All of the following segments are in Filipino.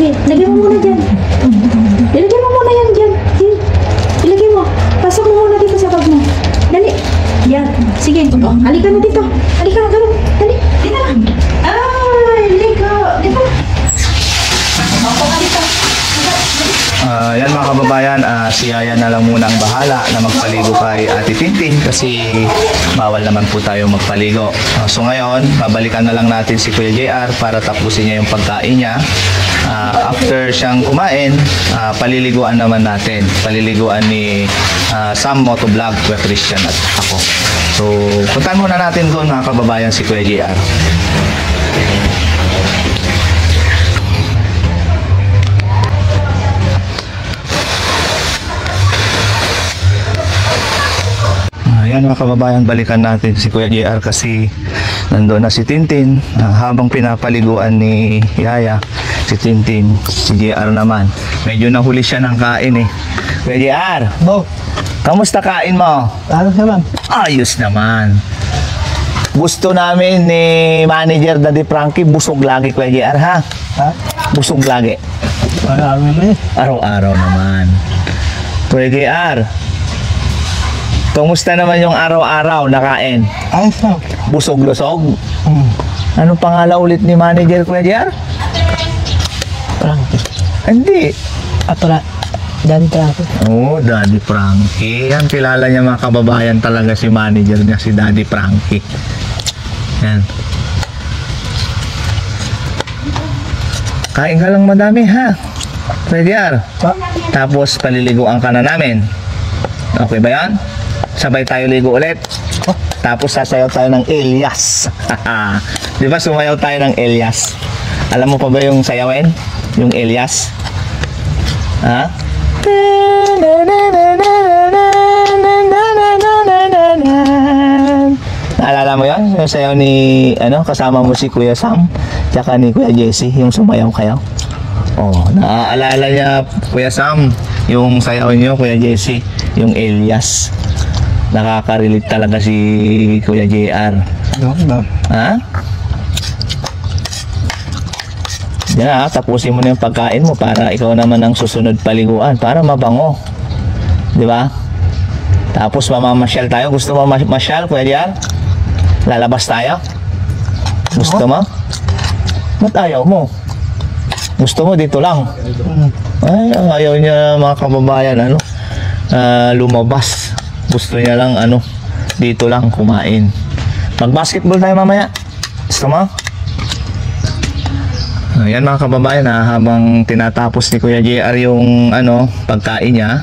Lagyan mo muna dyan. Ilagay mo muna yan dyan. Here. Ilagay mo. Pasok mo muna dito sa bag mo. Dali. Yan. Sige. Halika na dito. Halika na. Dali. Dito na. Ay, ligo. Dito na. Opo ka dito. Yan mga kababayan, si Yaya na lang muna ang bahala na magpaligo kay Ate Tintin kasi bawal naman po tayo magpaligo. So ngayon, babalikan na lang natin si Kuya JR para tapusin niya yung pagkain niya. After siyang kumain, paliliguan naman natin. Paliliguan ni Sam Motovlog, Kuya Christian at ako. So puntahan muna natin doon mga kababayan si Kuya JR. Ayan mga kababayan, balikan natin si Kuya JR kasi nandoon na si Tintin. Habang pinapaliguan ni Yaya si Tintin, si JR naman medyo nahuli siya ng kain eh. Kuya JR, kamusta kain mo? Ayos naman. Ayos naman. Gusto namin ni Manager Daddy Frankie busog lagi Kuya JR ha? Busog lagi. Araw-araw naman. Kuya JR, kumusta naman yung araw-araw na kain? Ayos na. Busog-lusog? Anong pangalan ulit ni Manager Kuya JR? Frankie. Hindi. Daddy Frankie. Oh, Daddy Frankie. Yan, kilala niya mga kababayan talaga si Manager niya, si Daddy Frankie. Yan. Kain ka lang madami ha? Kuya JR. Tapos paliliguan ka na namin. Okay ba yan? Sabay tayo ligo ulit. Tapos sasayaw tayo ng Elias. Di ba sumayaw tayo ng Elias? Alam mo pa ba yung sayawin? Yung Elias? Ha? Naalala mo yun? Yung sayaw ni, kasama mo si Kuya Sam, tsaka ni Kuya Jesse, yung sumayaw kayo. Oh, naaalala niya Kuya Sam, yung sayaw niyo Kuya Jesse, yung Elias. Nakaka-relate talaga si Kuya JR. Ha? Yan na, tapusin mo na yung pagkain mo para ikaw naman ang susunod paliguan para mabango. Di ba? Tapos mamamasyal tayo. Gusto mo masyal, Kuya JR? Lalabas tayo? Gusto mo? Ba't ayaw mo? Gusto mo dito lang? Ay, ayaw niya mga kababayan, lumabas. Gusto niya lang dito lang kumain. Mag-basketball tayo mamaya. Gusto mo? Ayan mga kababayan, habang tinatapos ni Kuya JR yung pagkain niya,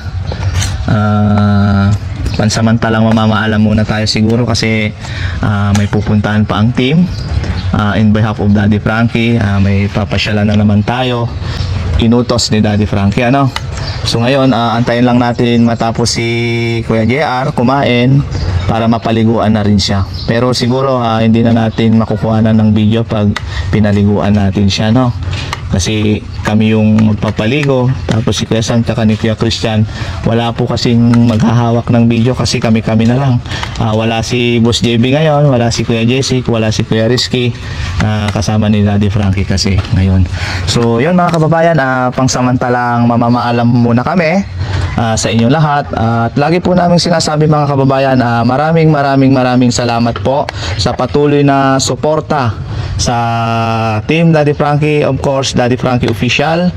pansamantalang mamamaalam muna tayo siguro kasi may pupuntahan pa ang team. In behalf of Daddy Frankie, may papasyalan na naman tayo. Inutos ni Daddy Frankie, So ngayon, antayin lang natin matapos si Kuya JR kumain para mapaliguan na rin siya. Pero siguro hindi na natin makukuhanan ng video pag pinaliguan natin siya, Kasi kami yung magpapaligo, tapos si Kuya Sam tsaka ni Kuya Christian, wala po kasing maghahawak ng video kasi kami-kami na lang. Wala si Boss JB ngayon, wala si Kuya Jesse, wala si Kuya Rizky, kasama ni Daddy Frankie kasi ngayon. So yun mga kababayan, pangsamantalang mamamaalam muna kami sa inyo lahat. At lagi po namin sinasabi mga kababayan, maraming salamat po sa patuloy na suporta sa Team Daddy Frankie, of course Daddy Frankie Official,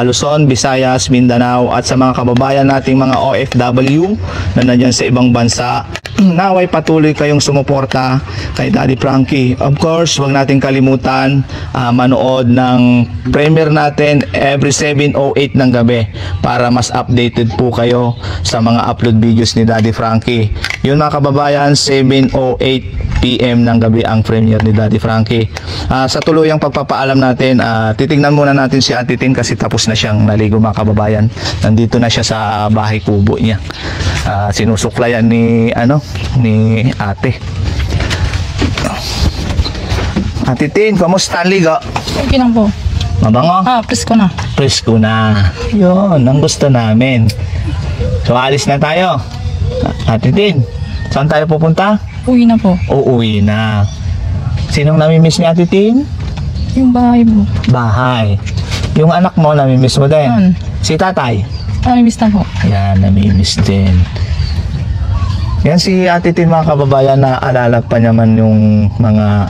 Luzon, Visayas, Mindanao, at sa mga kababayan nating mga OFW na nandyan sa ibang bansa. Naway patuloy kayong sumuporta kay Daddy Frankie. Of course, huwag natin kalimutan manood ng premiere natin every 7:08 ng gabi para mas updated po kayo sa mga upload videos ni Daddy Frankie. Yun mga kababayan, 7:08 PM ng gabi ang premiere ni Daddy Frankie. Sa tuluyang pagpapaalam natin, titignan muna natin si Ate Tin kasi tapos na siyang naligo mga kababayan. Nandito na siya sa bahay kubo niya. Sinusuklayan ni ate. Ate Tin, kamusta ang ligo? Okay lang po. Mabango? Presko na. Presko na. Yun, ang gusto namin. So, alis na tayo. Ate Tin, saan tayo pupunta? Uwi na po. Uuwi na. Sinong namimiss ni Ate Tin? Yung bahay mo. Bahay. Yung anak mo, namimiss mo din. Hmm. Si tatay. Miss na po. Yan, namimiss din. Yan si Ate Tin, mga kababayan, na alala pa naman yung mga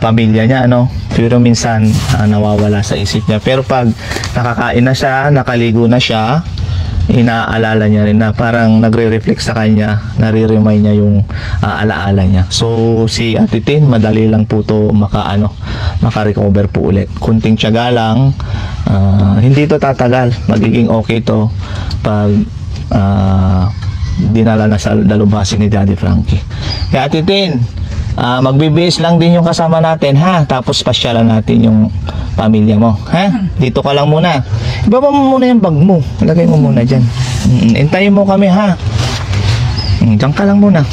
pamilya niya, ano? Pero minsan nawawala sa isip niya. Pero pag nakakain na siya, nakaligo na siya, inaalala niya rin na parang nagre-reflect sa kanya, nare-remind niya yung alaala niya. So si Ate Tin, madali lang po to maka-recover po ulit. Kunting tiyaga lang, hindi to tatagal, magiging okay to pag dinala na sa dalubhasi ni Daddy Frankie. Kaya Ate Tin, magbibihis lang din yung kasama natin, ha? Tapos pasyalan natin yung pamilya mo, ha? Dito ka lang muna. Ibaba mo muna yung bag mo. Lagay mo muna dyan. Intayin mo kami, ha? Diyan ka lang muna.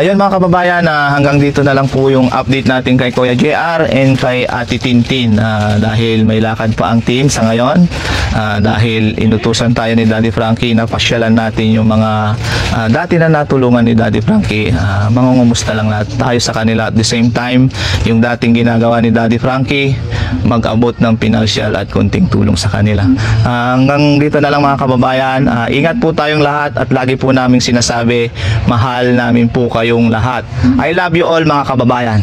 Yun mga kababayan, hanggang dito na lang po yung update natin kay Kuya JR and kay Ate Tintin, dahil may lakad pa ang team sa ngayon, dahil inutusan tayo ni Daddy Frankie na pasyalan natin yung mga dati na natulungan ni Daddy Frankie. Mangungumusta lang tayo sa kanila, at the same time yung dating ginagawa ni Daddy Frankie, mag-abot ng pinansyal at konting tulong sa kanila. Hanggang dito na lang mga kababayan, ingat po tayong lahat, at lagi po naming sinasabi, mahal namin po kayong lahat. I love you all mga kababayan.